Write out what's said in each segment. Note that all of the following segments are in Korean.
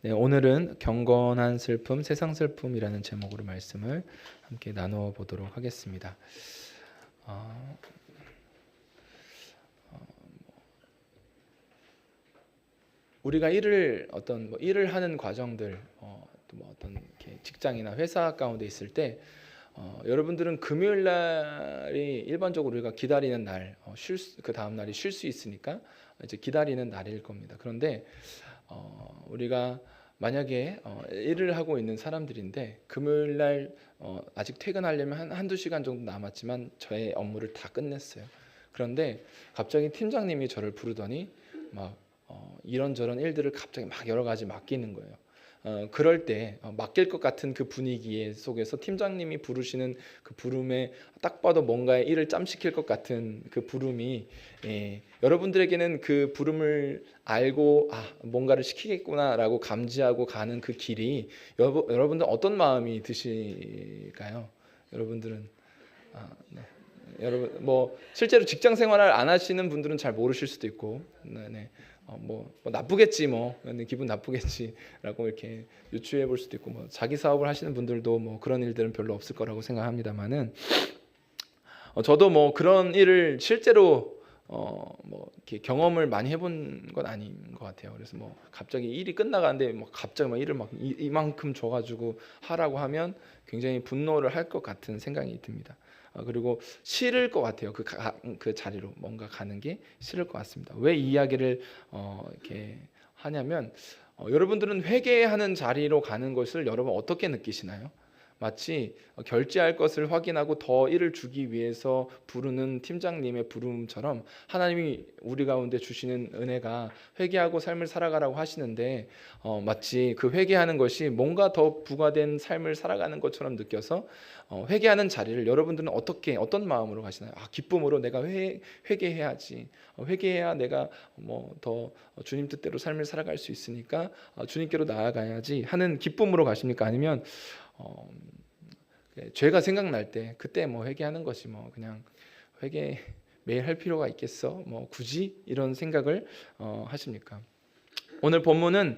네, 오늘은 경건한 슬픔, 세상 슬픔이라는 제목으로 말씀을 함께 나누어 보도록 하겠습니다. 우리가 일을 하는 과정들, 또뭐 어떤 이렇게 직장이나 회사 가운데 있을 때, 여러분들은 금요일 날이 일반적으로 우리가 기다리는 날, 그 다음 날이 쉴 수 있으니까 이제 기다리는 날일 겁니다. 그런데 우리가 만약에 일을 하고 있는 사람들인데 금요일 날 아직 퇴근하려면 한두 시간 정도 남았지만 저의 업무를 다 끝냈어요. 그런데 갑자기 팀장님이 저를 부르더니 막 이런저런 일들을 갑자기 막 여러 가지 맡기는 거예요. 그럴 때 맡길 것 같은 그 분위기 속에서 팀장님이 부르시는 그 부름에 딱 봐도 뭔가의 일을 짬시킬 것 같은 그 부름이, 여러분들에게는 그 부름을 알고 뭔가를 시키겠구나라고 감지하고 가는 그 길이 여러분들 어떤 마음이 드실까요? 여러분들은 네. 여러분 뭐 실제로 직장 생활을 안 하시는 분들은 잘 모르실 수도 있고, 네. 뭐 나쁘겠지, 근데 기분 나쁘겠지라고 이렇게 유추해 볼 수도 있고, 뭐 자기 사업을 하시는 분들도 뭐 그런 일들은 별로 없을 거라고 생각합니다만은, 저도 뭐 그런 일을 실제로 뭐 이렇게 경험을 많이 해본 건 아닌 것 같아요. 그래서 뭐 갑자기 일이 끝나가는데 뭐 갑자기 막 일을 막 이만큼 줘가지고 하라고 하면 굉장히 분노를 할 것 같은 생각이 듭니다. 그리고 싫을 것 같아요. 그 자리로 뭔가 가는 게 싫을 것 같습니다. 왜 이 이야기를 이렇게 하냐면, 여러분들은 회개하는 자리로 가는 것을 여러분 어떻게 느끼시나요? 마치 결제할 것을 확인하고 더 일을 주기 위해서 부르는 팀장님의 부름처럼 하나님이 우리 가운데 주시는 은혜가 회개하고 삶을 살아가라고 하시는데, 마치 그 회개하는 것이 뭔가 더 부과된 삶을 살아가는 것처럼 느껴서 회개하는 자리를 여러분들은 어떤 마음으로 가시나요? 기쁨으로 내가 회개해야지, 회개해야 내가 뭐 더 주님 뜻대로 삶을 살아갈 수 있으니까 주님께로 나아가야지 하는 기쁨으로 가십니까? 아니면 죄가 생각날 때 그때 뭐 회개하는 것이 뭐 그냥 회개 매일 할 필요가 있겠어? 뭐 굳이 이런 생각을 하십니까? 오늘 본문은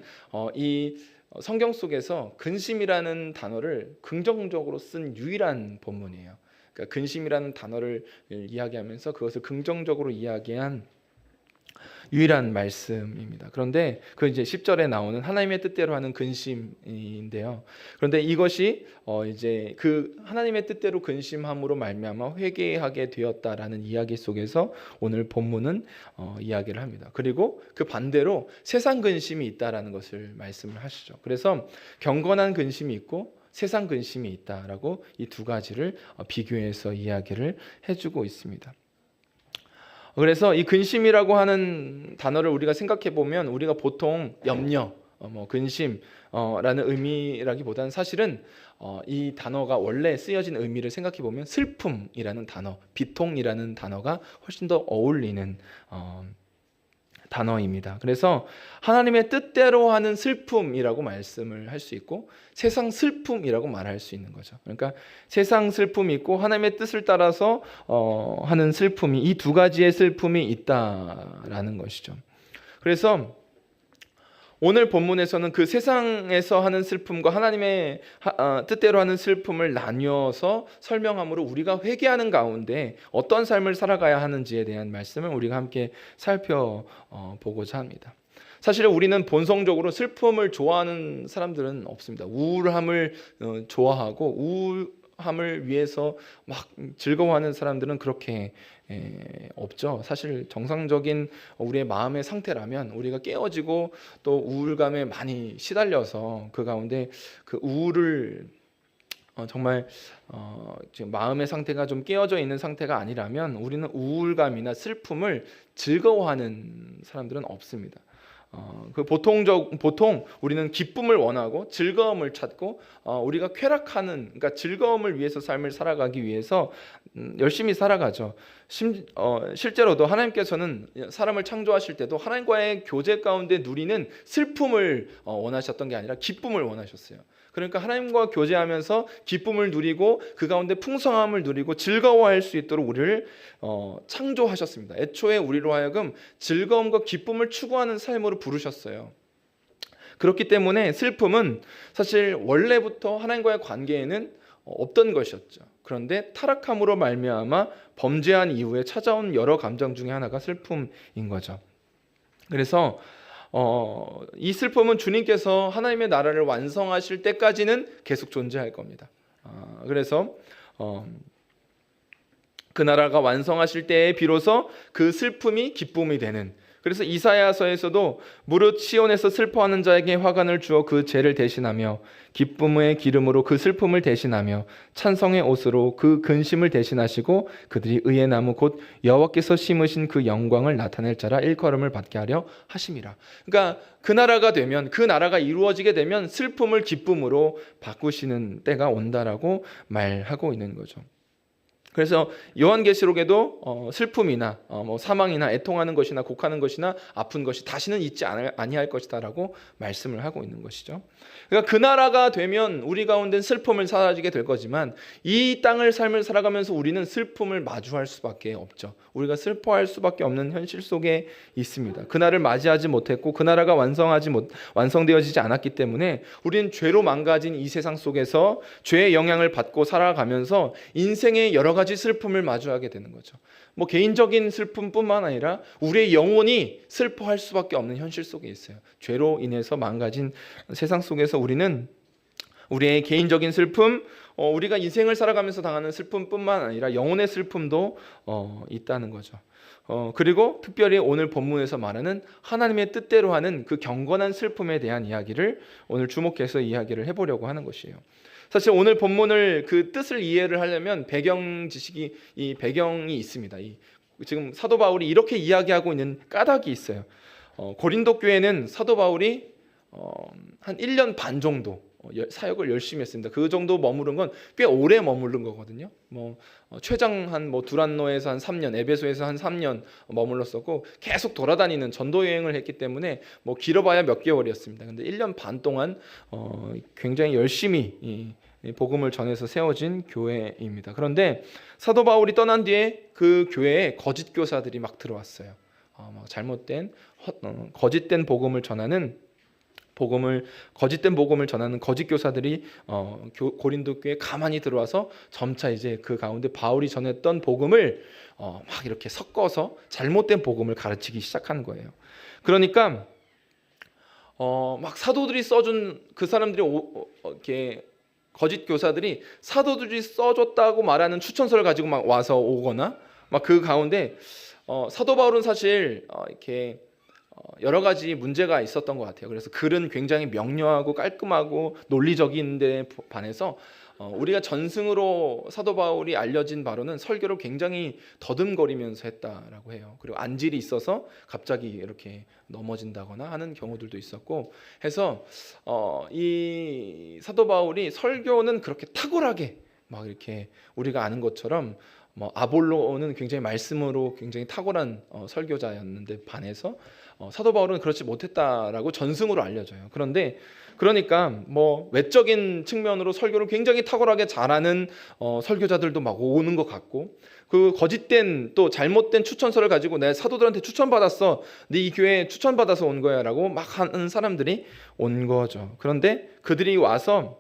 이 성경 속에서 근심이라는 단어를 긍정적으로 쓴 유일한 본문이에요. 그러니까 근심이라는 단어를 이야기하면서 그것을 긍정적으로 이야기한 유일한 말씀입니다. 그런데 그 이제 10절에 나오는 하나님의 뜻대로 하는 근심인데요. 그런데 이것이 이제 그 하나님의 뜻대로 근심함으로 말미암아 회개하게 되었다라는 이야기 속에서 오늘 본문은 이야기를 합니다. 그리고 그 반대로 세상 근심이 있다라는 것을 말씀을 하시죠. 그래서 경건한 근심이 있고 세상 근심이 있다라고 이 두 가지를 비교해서 이야기를 해주고 있습니다. 그래서 이 근심이라고 하는 단어를 우리가 생각해 보면 우리가 보통 염려, 근심라는 의미라기보다는 사실은 이 단어가 원래 쓰여진 의미를 생각해 보면 슬픔이라는 단어, 비통이라는 단어가 훨씬 더 어울리는 단어입니다. 그래서 하나님의 뜻대로 하는 슬픔이라고 말씀을 할 수 있고 세상 슬픔이라고 말할 수 있는 거죠. 그러니까 세상 슬픔이 있고 하나님의 뜻을 따라서 하는 슬픔이, 이 두 가지의 슬픔이 있다라는 것이죠. 그래서 오늘 본문에서는 그 세상에서 하는 슬픔과 하나님의 뜻대로 하는 슬픔을 나뉘어서 설명함으로 우리가 회개하는 가운데 어떤 삶을 살아가야 하는지에 대한 말씀을 우리가 함께 살펴보고자 합니다. 사실 우리는 본성적으로 슬픔을 좋아하는 사람들은 없습니다. 우울함을 좋아하고 우울함을 위해서 막 즐거워하는 사람들은 그렇게 없죠. 사실 정상적인 우리의 마음의 상태라면 우리가 깨어지고 또 우울감에 많이 시달려서 그 가운데 그 우울을 정말 지금 마음의 상태가 좀 깨어져 있는 상태가 아니라면 우리는 우울감이나 슬픔을 즐거워하는 사람들은 없습니다. 보통 우리는 기쁨을 원하고 즐거움을 찾고 우리가 그러니까 즐거움을 위해서 삶을 살아가기 위해서 열심히 살아가죠. 실제로도 하나님께서는 사람을 창조하실 때도 하나님과의 교제 가운데 누리는 슬픔을 원하셨던 게 아니라 기쁨을 원하셨어요. 그러니까 하나님과 교제하면서 기쁨을 누리고 그 가운데 풍성함을 누리고 즐거워할 수 있도록 우리를 창조하셨습니다. 애초에 우리로 하여금 즐거움과 기쁨을 추구하는 삶으로 부르셨어요. 그렇기 때문에 슬픔은 사실 원래부터 하나님과의 관계에는 없던 것이었죠. 그런데 타락함으로 말미암아 범죄한 이후에 찾아온 여러 감정 중에 하나가 슬픔인 거죠. 그래서 이 슬픔은 주님께서 하나님의 나라를 완성하실 때까지는 계속 존재할 겁니다. 그래서 그 나라가 완성하실 때에 비로소 그 슬픔이 기쁨이 되는, 그래서 이사야서에서도 무릇 시온에서 슬퍼하는 자에게 화관을 주어 그 죄를 대신하며 기쁨의 기름으로 그 슬픔을 대신하며 찬송의 옷으로 그 근심을 대신하시고 그들이 의의 나무 곧 여호와께서 심으신 그 영광을 나타낼 자라 일컬음을 받게 하려 하심이라. 그러니까 그 나라가 되면, 그 나라가 이루어지게 되면 슬픔을 기쁨으로 바꾸시는 때가 온다라고 말하고 있는 거죠. 그래서 요한계시록에도 슬픔이나 뭐 사망이나 애통하는 것이나 곡하는 것이나 아픈 것이 다시는 있지 아니할 것이다라고 말씀을 하고 있는 것이죠. 그러니까 그 나라가 되면 우리 가운데는 슬픔을 사라지게 될 거지만 이 땅을 삶을 살아가면서 우리는 슬픔을 마주할 수밖에 없죠. 우리가 슬퍼할 수밖에 없는 현실 속에 있습니다. 그 날을 맞이하지 못했고 그 나라가 완성되어지지 않았기 때문에 우리는 죄로 망가진 이 세상 속에서 죄의 영향을 받고 살아가면서 인생의 여러 가지 슬픔을 마주하게 되는 거죠. 뭐 개인적인 슬픔뿐만 아니라 우리의 영혼이 슬퍼할 수밖에 없는 현실 속에 있어요. 죄로 인해서 망가진 세상 속에서 우리는 우리의 개인적인 슬픔, 우리가 인생을 살아가면서 당하는 슬픔뿐만 아니라 영혼의 슬픔도 있다는 거죠. 그리고 특별히 오늘 본문에서 말하는 하나님의 뜻대로 하는 그 경건한 슬픔에 대한 이야기를 오늘 주목해서 이야기를 해보려고 하는 것이에요. 사실 오늘 본문을 그 뜻을 이해를 하려면 배경 지식이, 이 배경이 있습니다. 지금 사도 바울이 이렇게 이야기하고 있는 까닭이 있어요. 고린도 교회는 사도 바울이 한 1년 반 정도 사역을 열심히 했습니다. 그 정도 머무른 건 꽤 오래 머무른 거거든요. 최장 한 두란노에서 한 3년, 에베소에서 한 3년 머물렀었고 계속 돌아다니는 전도 여행을 했기 때문에 길어봐야 몇 개월이었습니다. 근데 1년 반 동안 굉장히 열심히 복음을 전해서 세워진 교회입니다. 그런데 사도 바울이 떠난 뒤에 그 교회에 거짓 교사들이 막 들어왔어요. 잘못된 거짓된 복음을 전하는 거짓된 복음을 전하는 거짓 교사들이 고린도 교회에 가만히 들어와서 점차 이제 그 가운데 바울이 전했던 복음을 막 이렇게 섞어서 잘못된 복음을 가르치기 시작하는 거예요. 그러니까 막 사도들이 써준 그 사람들이 이렇게 거짓 교사들이 사도들이 써줬다고 말하는 추천서를 가지고 막 와서 오거나 막 그 가운데 사도 바울은 사실 이렇게 여러 가지 문제가 있었던 것 같아요. 그래서 글은 굉장히 명료하고 깔끔하고 논리적인 데 반해서 우리가 전승으로 사도 바울이 알려진 바로는 설교를 굉장히 더듬거리면서 했다라고 해요. 그리고 안질이 있어서 갑자기 이렇게 넘어진다거나 하는 경우들도 있었고 해서 이 사도 바울이 설교는 그렇게 탁월하게 막 이렇게 우리가 아는 것처럼 아볼로는 굉장히 말씀으로 굉장히 탁월한 설교자였는데 반해서 사도 바울은 그렇지 못했다라고 전승으로 알려져요. 그러니까 외적인 측면으로 설교를 굉장히 탁월하게 잘하는 설교자들도 막 오는 것 같고, 그 거짓된 또 잘못된 추천서를 가지고 내가 사도들한테 추천받았어, 네 이 교회에 추천받아서 온 거야라고 막 하는 사람들이 온 거죠. 그런데 그들이 와서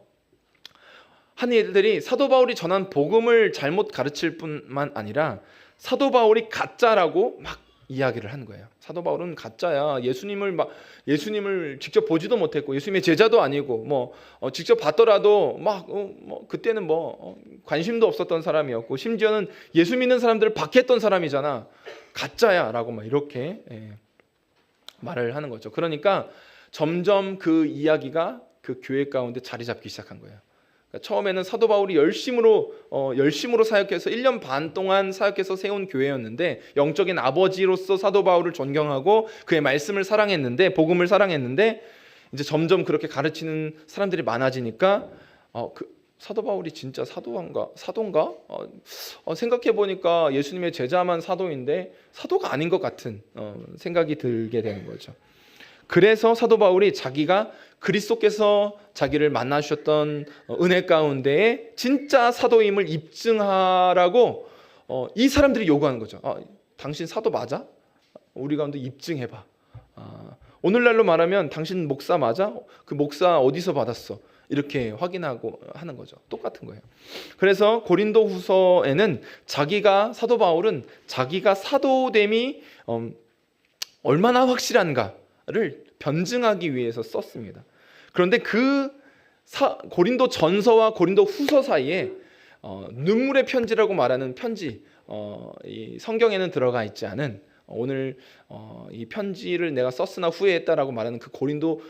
한 일들이 사도 바울이 전한 복음을 잘못 가르칠 뿐만 아니라 사도 바울이 가짜라고 막 이야기를 하는 거예요. 사도 바울은 가짜야. 예수님을 직접 보지도 못했고 예수님의 제자도 아니고 직접 봤더라도 그때는 관심도 없었던 사람이었고 심지어는 예수 믿는 사람들을 박해했던 사람이잖아. 가짜야라고 막 이렇게 말을 하는 거죠. 그러니까 점점 그 이야기가 그 교회 가운데 자리 잡기 시작한 거예요. 처음에는 사도 바울이 열심으로 사역해서 1년 반 동안 사역해서 세운 교회였는데 영적인 아버지로서 사도 바울을 존경하고 그의 말씀을 사랑했는데 복음을 사랑했는데 이제 점점 그렇게 가르치는 사람들이 많아지니까 사도 바울이 진짜 사도인가? 생각해 보니까 예수님의 제자만 사도인데 사도가 아닌 것 같은 생각이 들게 되는 거죠. 그래서 사도 바울이 자기가 그리스도께서 자기를 만나주셨던 은혜 가운데에 진짜 사도임을 입증하라고 이 사람들이 요구하는 거죠. 당신 사도 맞아? 우리 가운데 입증해봐. 오늘날로 말하면 당신 목사 맞아? 그 목사 어디서 받았어? 이렇게 확인하고 하는 거죠. 똑같은 거예요. 그래서 고린도후서에는 사도 바울은 자기가 사도됨이 얼마나 확실한가를 변증하기 위해서 썼습니다. 그런데 고린도 전서와 고린도 후서 사이에 눈물의 편지라고 말하는 편지, 이 성경에는 들어가 있지 않은 오늘 이 편지를 내가 썼으나 후회했다라고 말하는 그 고린도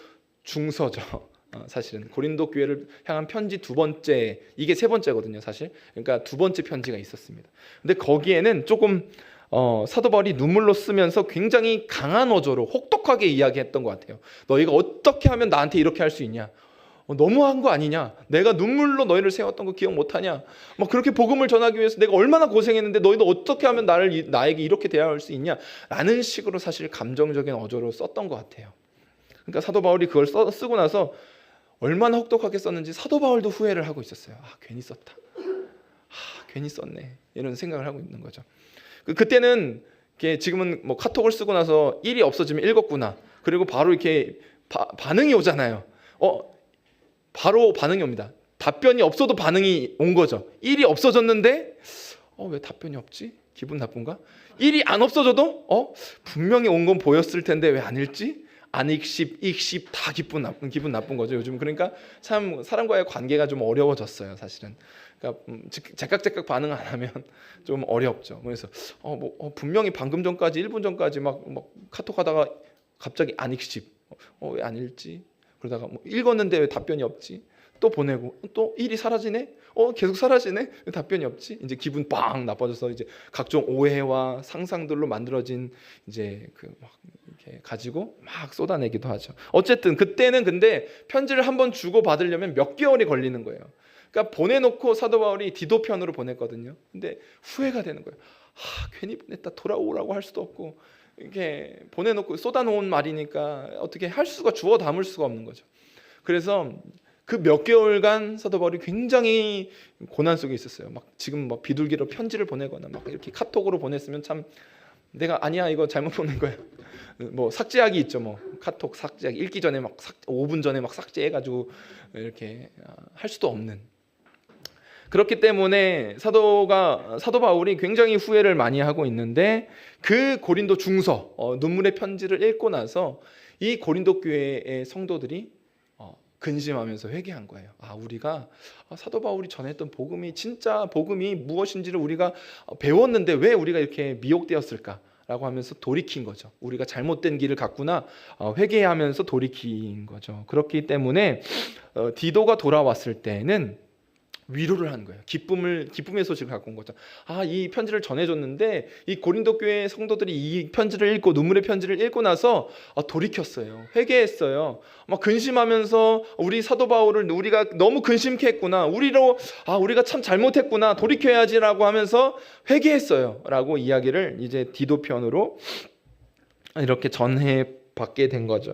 중서죠. 사실은 고린도 교회를 향한 편지 두 번째, 이게 세 번째거든요, 사실. 그러니까 두 번째 편지가 있었습니다. 근데 거기에는 조금 사도 바울이 눈물로 쓰면서 굉장히 강한 어조로 혹독하게 이야기했던 것 같아요. 너희가 어떻게 하면 나한테 이렇게 할 수 있냐? 너무한 거 아니냐? 내가 눈물로 너희를 세웠던 거 기억 못하냐? 막 그렇게 복음을 전하기 위해서 내가 얼마나 고생했는데 너희도 어떻게 하면 나에게 이렇게 대할 수 있냐? 라는 식으로 사실 감정적인 어조로 썼던 것 같아요. 그러니까 사도 바울이 그걸 쓰고 나서 얼마나 혹독하게 썼는지 사도 바울도 후회를 하고 있었어요. 괜히 썼다. 괜히 썼네. 이런 생각을 하고 있는 거죠. 그때는 지금은 뭐 카톡을 쓰고 나서 일이 없어지면 읽었구나. 그리고 바로 이렇게 반응이 오잖아요. 바로 반응이 옵니다. 답변이 없어도 반응이 온 거죠. 일이 없어졌는데 왜 답변이 없지? 기분 나쁜가? 일이 안 없어져도 분명히 온 건 보였을 텐데 왜 안 읽지? 안 읽씹 다 기분 나쁜 거죠. 요즘 그러니까 참 사람과의 관계가 좀 어려워졌어요, 사실은. 그러니까 제깍제깍 반응 안 하면 좀 어렵죠. 그래서 분명히 방금 전까지 1분 전까지 막 카톡 하다가 갑자기 안 읽씹. 왜 안 읽지? 그러다가 읽었는데 왜 답변이 없지? 또 보내고 또 일이 사라지네? 계속 사라지네? 왜 답변이 없지? 이제 기분 빵 나빠져서 이제 각종 오해와 상상들로 만들어진 이제 막 이렇게 가지고 막 쏟아내기도 하죠. 어쨌든 그때는 근데 편지를 한번 주고 받으려면 몇 개월이 걸리는 거예요. 그러니까 보내놓고 사도 바울이 디도 편으로 보냈거든요. 근데 후회가 되는 거예요. 괜히 보냈다. 돌아오라고 할 수도 없고 이렇게 보내놓고 쏟아놓은 말이니까 어떻게 할 수가 주워 담을 수가 없는 거죠. 그래서 그 몇 개월간 사도 바울이 굉장히 고난 속에 있었어요. 막 지금 막 비둘기로 편지를 보내거나 막 이렇게 카톡으로 보냈으면 참 내가 아니야 이거 잘못 보낸 거야. 뭐 삭제하기 있죠. 뭐 카톡 삭제하기 읽기 전에 막 5분 전에 막 삭제해가지고 이렇게 할 수도 없는. 그렇기 때문에 사도 바울이 굉장히 후회를 많이 하고 있는데 그 고린도 중서 눈물의 편지를 읽고 나서 이 고린도 교회의 성도들이 근심하면서 회개한 거예요. 우리가 사도 바울이 전했던 복음이 진짜 복음이 무엇인지를 우리가 배웠는데 왜 우리가 이렇게 미혹되었을까라고 하면서 돌이킨 거죠. 우리가 잘못된 길을 갔구나 회개하면서 돌이킨 거죠. 그렇기 때문에 디도가 돌아왔을 때는 위로를 하는 거예요. 기쁨의 소식을 갖고 온 거죠. 이 편지를 전해줬는데 이 고린도 교회 성도들이 이 편지를 읽고 눈물의 편지를 읽고 나서 돌이켰어요. 회개했어요. 막 근심하면서 우리 사도 바울을 우리가 너무 근심케 했구나. 우리가 참 잘못했구나. 돌이켜야지라고 하면서 회개했어요. 라고 이야기를 이제 디도 편으로 이렇게 전해 받게 된 거죠.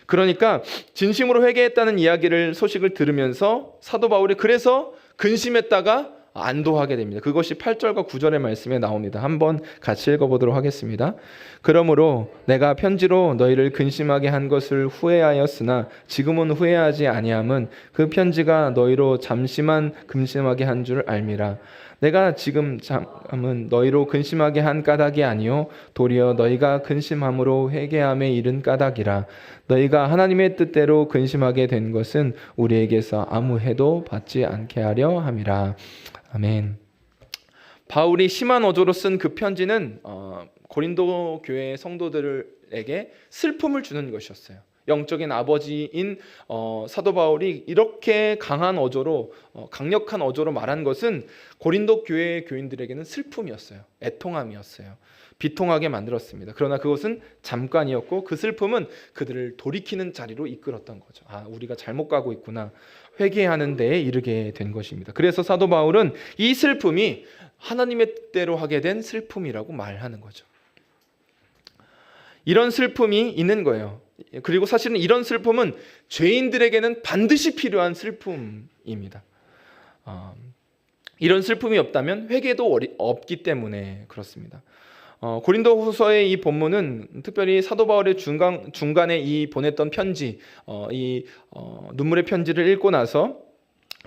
그러니까 진심으로 회개했다는 소식을 들으면서 사도 바울이 그래서 근심했다가 안도하게 됩니다. 그것이 8절과 9절의 말씀에 나옵니다. 한번 같이 읽어보도록 하겠습니다. 그러므로 내가 편지로 너희를 근심하게 한 것을 후회하였으나 지금은 후회하지 아니함은 그 편지가 너희로 잠시만 근심하게 한 줄 알미라. 내가 지금 잠은 너희로 근심하게 한 까닭이 아니요 도리어 너희가 근심함으로 회개함에 이른 까닭이라. 너희가 하나님의 뜻대로 근심하게 된 것은 우리에게서 아무 해도 받지 않게 하려 함이라. 아멘. 바울이 심한 어조로 쓴 그 편지는 고린도 교회 성도들에게 슬픔을 주는 것이었어요. 영적인 아버지인 사도 바울이 이렇게 강한 어조로 강력한 어조로 말한 것은 고린도 교회 교인들에게는 슬픔이었어요. 애통함이었어요. 비통하게 만들었습니다. 그러나 그것은 잠깐이었고 그 슬픔은 그들을 돌이키는 자리로 이끌었던 거죠. 우리가 잘못 가고 있구나. 회개하는 데에 이르게 된 것입니다. 그래서 사도 바울은 이 슬픔이 하나님의 뜻대로 하게 된 슬픔이라고 말하는 거죠. 이런 슬픔이 있는 거예요. 그리고 사실은 이런 슬픔은 죄인들에게는 반드시 필요한 슬픔입니다. 이런 슬픔이 없다면 회개도 없기 때문에 그렇습니다. 고린도후서의 이 본문은 특별히 사도 바울의 중간에 이 보냈던 편지, 눈물의 편지를 읽고 나서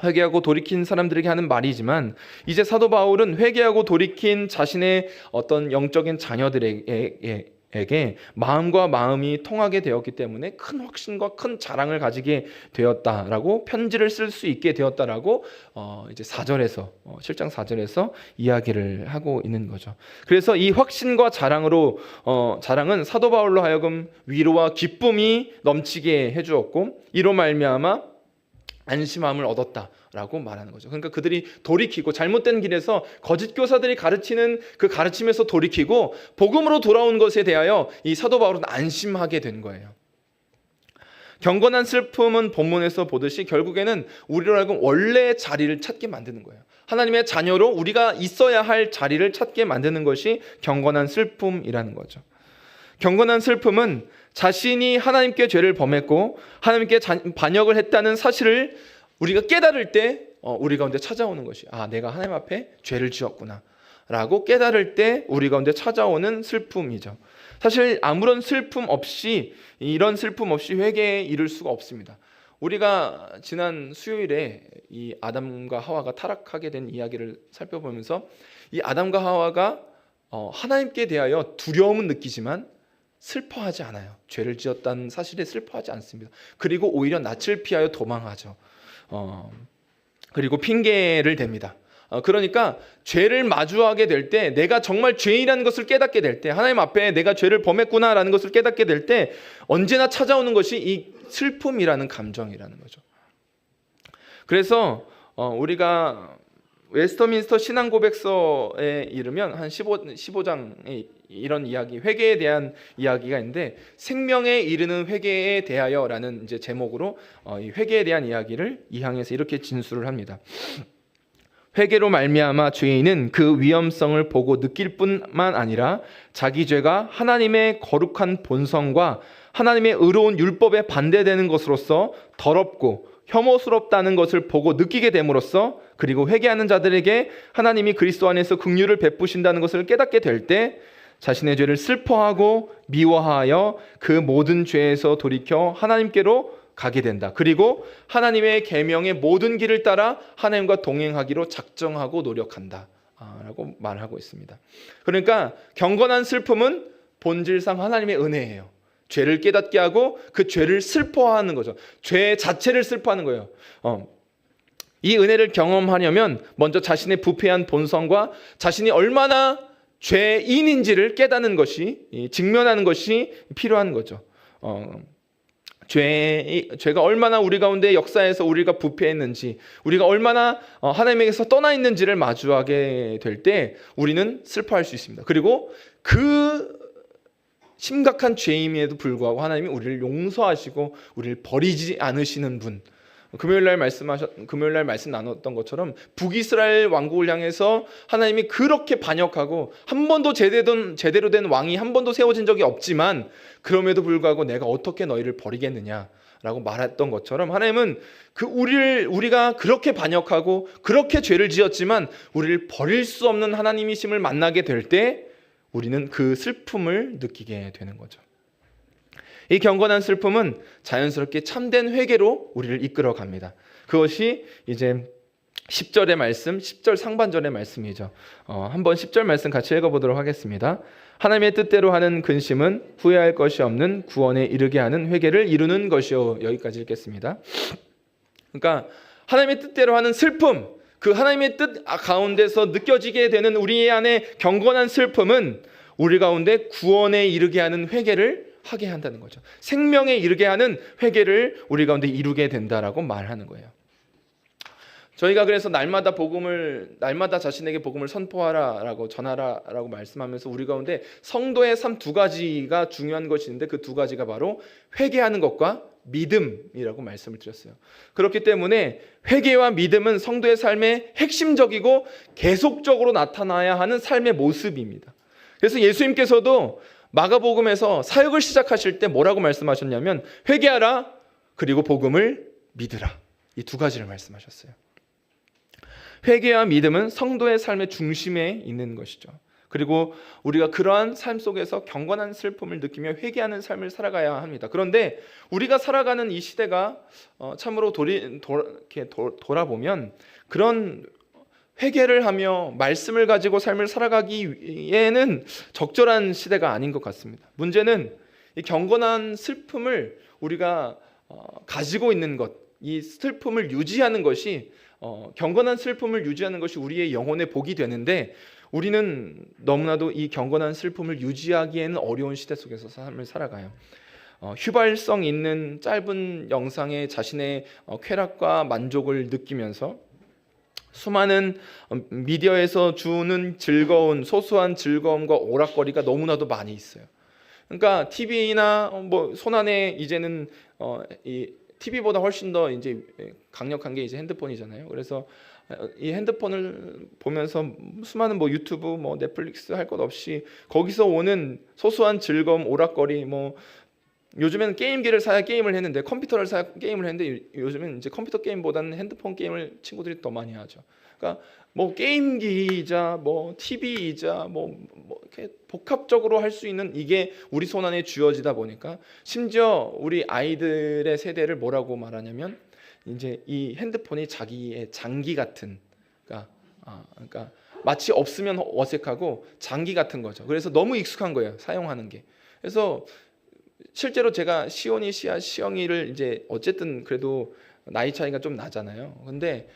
회개하고 돌이킨 사람들에게 하는 말이지만, 이제 사도 바울은 회개하고 돌이킨 자신의 어떤 영적인 자녀들에게 마음과 마음이 통하게 되었기 때문에 큰 확신과 큰 자랑을 가지게 되었다라고, 편지를 쓸 수 있게 되었다라고 이제 4절에서 7장 4절에서 이야기를 하고 있는 거죠. 그래서 이 확신과 자랑은 사도 바울로 하여금 위로와 기쁨이 넘치게 해주었고, 이로 말미암아 안심함을 얻었다라고 말하는 거죠. 그러니까 그들이 돌이키고, 잘못된 길에서 거짓 교사들이 가르치는 그 가르침에서 돌이키고 복음으로 돌아온 것에 대하여 이 사도 바울은 안심하게 된 거예요. 경건한 슬픔은 본문에서 보듯이 결국에는 우리로 하여금 원래의 자리를 찾게 만드는 거예요. 하나님의 자녀로 우리가 있어야 할 자리를 찾게 만드는 것이 경건한 슬픔이라는 거죠. 경건한 슬픔은 자신이 하나님께 죄를 범했고 하나님께 반역을 했다는 사실을 우리가 깨달을 때 우리 가운데 찾아오는 것이, 내가 하나님 앞에 죄를 지었구나 라고 깨달을 때 우리 가운데 찾아오는 슬픔이죠. 사실 아무런 슬픔 없이, 이런 슬픔 없이 회개에 이를 수가 없습니다. 우리가 지난 수요일에 이 아담과 하와가 타락하게 된 이야기를 살펴보면서, 이 아담과 하와가 하나님께 대하여 두려움은 느끼지만 슬퍼하지 않아요. 죄를 지었다는 사실에 슬퍼하지 않습니다. 그리고 오히려 낯을 피하여 도망하죠. 그리고 핑계를 댑니다. 그러니까 죄를 마주하게 될 때, 내가 정말 죄인이라는 것을 깨닫게 될 때, 하나님 앞에 내가 죄를 범했구나라는 것을 깨닫게 될 때 언제나 찾아오는 것이 이 슬픔이라는 감정이라는 거죠. 그래서 우리가 웨스터민스터 신앙고백서에 이르면 한 15장에 이런 이야기, 회개에 대한 이야기가 있는데, 생명에 이르는 회개에 대하여라는 이제 제목으로 이 회개에 대한 이야기를 2항에서 이렇게 진술을 합니다. 회개로 말미암아 죄인은 그 위험성을 보고 느낄 뿐만 아니라 자기 죄가 하나님의 거룩한 본성과 하나님의 의로운 율법에 반대되는 것으로서 더럽고 혐오스럽다는 것을 보고 느끼게 됨으로써, 그리고 회개하는 자들에게 하나님이 그리스도 안에서 긍휼을 베푸신다는 것을 깨닫게 될 때 자신의 죄를 슬퍼하고 미워하여 그 모든 죄에서 돌이켜 하나님께로 가게 된다. 그리고 하나님의 계명의 모든 길을 따라 하나님과 동행하기로 작정하고 노력한다 라고 말하고 있습니다. 그러니까 경건한 슬픔은 본질상 하나님의 은혜예요. 죄를 깨닫게 하고 그 죄를 슬퍼하는 거죠. 죄 자체를 슬퍼하는 거예요. 이 은혜를 경험하려면 먼저 자신의 부패한 본성과 자신이 얼마나 죄인인지를 깨닫는 것이, 직면하는 것이 필요한 거죠. 죄가 얼마나 우리 가운데 역사에서 우리가 부패했는지, 우리가 얼마나 하나님에게서 떠나 있는지를 마주하게 될 때 우리는 슬퍼할 수 있습니다. 그리고 그 심각한 죄임에도 불구하고 하나님이 우리를 용서하시고 우리를 버리지 않으시는 분. 금요일날 말씀 나눴던 것처럼 북이스라엘 왕국을 향해서 하나님이 그렇게 반역하고 한 번도 제대로 된 왕이 한 번도 세워진 적이 없지만, 그럼에도 불구하고 내가 어떻게 너희를 버리겠느냐라고 말했던 것처럼, 하나님은 우리가 그렇게 반역하고 그렇게 죄를 지었지만 우리를 버릴 수 없는 하나님이심을 만나게 될 때 우리는 그 슬픔을 느끼게 되는 거죠. 이 경건한 슬픔은 자연스럽게 참된 회개로 우리를 이끌어 갑니다. 그것이 이제 10절의 말씀, 10절 상반절의 말씀이죠. 한번 10절 말씀 같이 읽어보도록 하겠습니다. 하나님의 뜻대로 하는 근심은 후회할 것이 없는 구원에 이르게 하는 회개를 이루는 것이요. 여기까지 읽겠습니다. 그러니까 하나님의 뜻대로 하는 슬픔, 그 하나님의 뜻 가운데서 느껴지게 되는 우리 안에 경건한 슬픔은 우리 가운데 구원에 이르게 하는 회개를 하게 한다는 거죠. 생명에 이르게 하는 회개를 우리 가운데 이루게 된다라고 말하는 거예요. 저희가 그래서 날마다 자신에게 복음을 선포하라라고, 전하라라고 말씀하면서 우리 가운데 성도의 삶 두 가지가 중요한 것이 있는데, 그 두 가지가 바로 회개하는 것과 믿음이라고 말씀을 드렸어요. 그렇기 때문에 회개와 믿음은 성도의 삶의 핵심적이고 계속적으로 나타나야 하는 삶의 모습입니다. 그래서 예수님께서도 마가복음에서 사역을 시작하실 때 뭐라고 말씀하셨냐면, 회개하라, 그리고 복음을 믿으라. 이 두 가지를 말씀하셨어요. 회개와 믿음은 성도의 삶의 중심에 있는 것이죠. 그리고 우리가 그러한 삶 속에서 경건한 슬픔을 느끼며 회개하는 삶을 살아가야 합니다. 그런데 우리가 살아가는 이 시대가 참으로 이렇게 돌아보면 그런 회개를 하며 말씀을 가지고 삶을 살아가기에는 적절한 시대가 아닌 것 같습니다. 문제는 이 경건한 슬픔을 우리가 가지고 있는 것, 이 슬픔을 유지하는 것이 경건한 슬픔을 유지하는 것이 우리의 영혼의 복이 되는데 우리는 너무나도 이 경건한 슬픔을 유지하기에는 어려운 시대 속에서 삶을 살아가요. 휘발성 있는 짧은 영상에 자신의 쾌락과 만족을 느끼면서 수많은 미디어에서 주는 즐거운 소소한 즐거움과 오락거리가 너무나도 많이 있어요. 그러니까 TV나 뭐 손안에 이제는 이 TV보다 훨씬 더 이제 강력한 게 이제 핸드폰이잖아요. 그래서 이 핸드폰을 보면서 수많은 뭐 유튜브, 뭐 넷플릭스 할 것 없이 거기서 오는 소소한 즐거움, 오락거리, 뭐 요즘에는 게임기를 사야 게임을 했는데 컴퓨터를 사야 게임을 했는데 요즘은 이제 컴퓨터 게임보다는 핸드폰 게임을 친구들이 더 많이 하죠. 그러니까 뭐 게임기이자 뭐 TV이자 뭐 이렇게 복합적으로 할 수 있는 이게 우리 손 안에 쥐어지다 보니까 심지어 우리 아이들의 세대를 뭐라고 말하냐면 이제 이 핸드폰이 자기의 장기 같은 그러니까 마치 없으면 어색하고 장기 같은 거죠. 그래서 너무 익숙한 거예요, 사용하는 게. 그래서 실제로 제가 시온이 씨와 시영이를 이제 어쨌든 그래도 나이 차이가 좀 나잖아요. 근데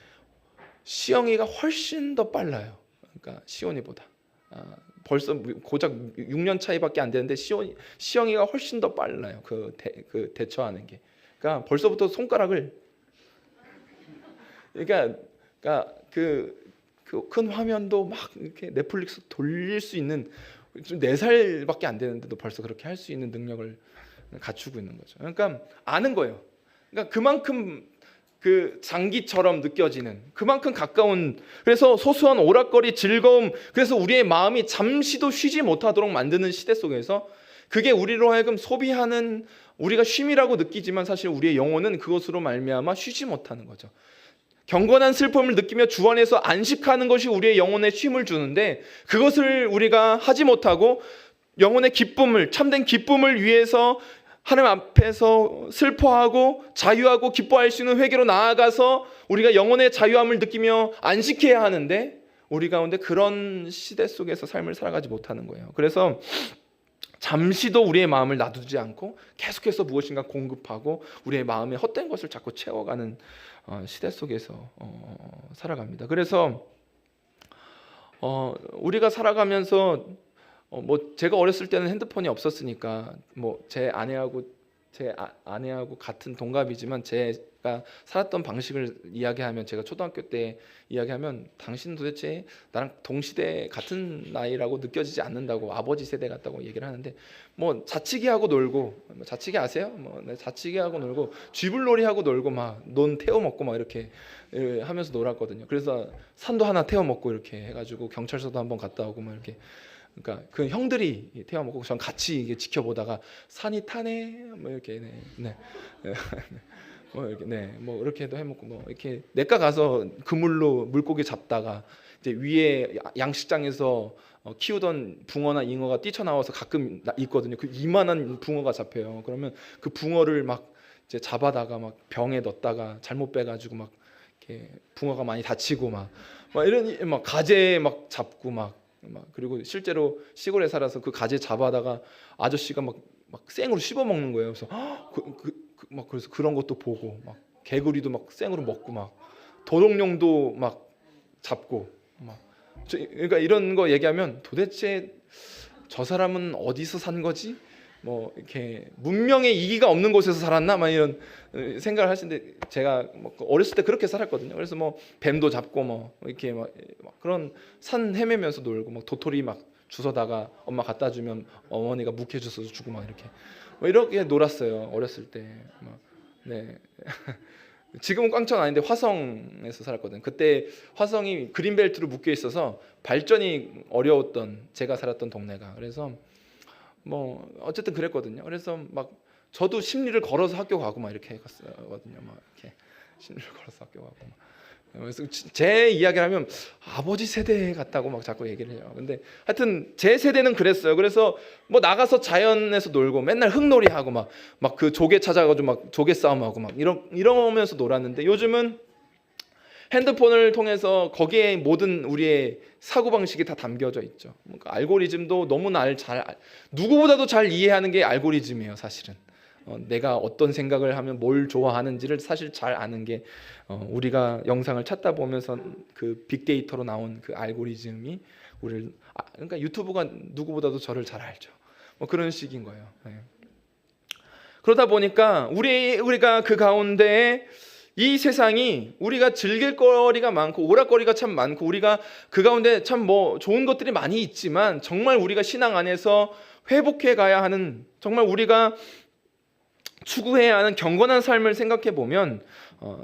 시영이가 훨씬 더 빨라요. 그러니까 시온이보다. 벌써 고작 6년 차이밖에 안 되는데 시영이가 훨씬 더 빨라요. 그 대처하는 게. 그러니까 벌써부터 손가락을 그러니까 그 큰 화면도 막 이렇게 넷플릭스 돌릴 수 있는 좀 4살밖에 안 되는데도 벌써 그렇게 할 수 있는 능력을 갖추고 있는 거죠. 그러니까 아는 거예요. 그러니까 그만큼 그 장기처럼 느껴지는 그만큼 가까운 그래서 소소한 오락거리 즐거움 그래서 우리의 마음이 잠시도 쉬지 못하도록 만드는 시대 속에서 그게 우리로 하여금 소비하는 우리가 쉼이라고 느끼지만 사실 우리의 영혼은 그것으로 말미암아 쉬지 못하는 거죠. 경건한 슬픔을 느끼며 주 안에서 안식하는 것이 우리의 영혼에 쉼을 주는데 그것을 우리가 하지 못하고 영혼의 기쁨을 참된 기쁨을 위해서 하나님 앞에서 슬퍼하고 자유하고 기뻐할 수 있는 회개로 나아가서 우리가 영혼의 자유함을 느끼며 안식해야 하는데 우리 가운데 그런 시대 속에서 삶을 살아가지 못하는 거예요. 그래서 잠시도 우리의 마음을 놔두지 않고 계속해서 무엇인가 공급하고 우리의 마음에 헛된 것을 자꾸 채워가는 시대 속에서 살아갑니다. 그래서 우리가 살아가면서 뭐 제가 어렸을 때는 핸드폰이 없었으니까 뭐 제 아내하고 같은 동갑이지만 제가 살았던 방식을 이야기하면 제가 초등학교 때 이야기하면 당신 도대체 나랑 동시대 같은 나이라고 느껴지지 않는다고 아버지 세대 같다고 얘기를 하는데 뭐 자치기 하고 놀고 자치기 아세요? 자치기 하고 놀고 쥐불놀이 하고 놀고 막 논 태워 먹고 막 이렇게 하면서 놀았거든요. 그래서 산도 하나 태워 먹고 이렇게 해가지고 경찰서도 한번 갔다 오고 막 이렇게. 그러니까 그 형들이 태워 먹고 전 같이 이게 지켜보다가 산이 타네 뭐 이렇게 뭐 이렇게 뭐 이렇게도 해먹고 뭐 이렇게 냇가 가서 그물로 물고기 잡다가 이제 위에 양식장에서 키우던 붕어나 잉어가 뛰쳐나와서 가끔 있거든요. 그 이만한 붕어가 잡혀요. 그러면 그 붕어를 막 이제 잡아다가 막 병에 넣었다가 잘못 빼가지고 막 이렇게 붕어가 많이 다치고 막 이런 막 가재 막 잡고 막 그리고 실제로 시골에 살아서 그 가재 잡아다가 아저씨가 막 생으로 씹어 먹는 거예요. 그래서 막 그래서 그런 것도 보고 막 개구리도 막 생으로 먹고 막 도롱뇽도 막 잡고 막 그러니까 이런 거 얘기하면 도대체 저 사람은 어디서 산 거지? 뭐 이렇게 문명의 이기가 없는 곳에서 살았나? 막 이런 생각을 하시는데 제가 뭐 어렸을 때 그렇게 살았거든요. 그래서 뭐 뱀도 잡고 뭐 이렇게 막 그런 산 헤매면서 놀고 막 도토리 막 주워다가 엄마 갖다 주면 어머니가 묵혀 줘서 주고 막 이렇게 뭐 이렇게 놀았어요. 어렸을 때. 네. 지금은 꽝천 아닌데 화성에서 살았거든요. 그때 화성이 그린벨트로 묶여 있어서 발전이 어려웠던 제가 살았던 동네가. 그래서 뭐 어쨌든 그랬거든요. 그래서 막 저도 심리를 걸어서 학교 가고 막 이렇게 갔거든요. 막 이렇게 신줄 걸어서 학교 가고 막. 그래서 제 이야기를 하면 아버지 세대 같다고 막 자꾸 얘기를 해요. 근데 하여튼 제 세대는 그랬어요. 그래서 뭐 나가서 자연에서 놀고 맨날 흙놀이 하고 막 그 조개 찾아가지고 막 조개 싸움하고 막 이러면서 놀았는데 요즘은 핸드폰을 통해서 거기에 모든 우리의 사고방식이 다 담겨져 있죠. 그러니까 알고리즘도 너무 누구보다도 잘 이해하는 게 알고리즘이에요, 사실은. 내가 어떤 생각을 하면 뭘 좋아하는지를 사실 잘 아는 게 우리가 영상을 찾다 보면서 그 빅데이터로 나온 그 알고리즘이 우리를 그러니까 유튜브가 누구보다도 저를 잘 알죠. 뭐 그런 식인 거예요. 네. 그러다 보니까 우리가 그 가운데 이 세상이 우리가 즐길 거리가 많고 오락거리가 참 많고 우리가 그 가운데 참 뭐 좋은 것들이 많이 있지만 정말 우리가 신앙 안에서 회복해 가야 하는 정말 우리가 추구해야 하는 경건한 삶을 생각해 보면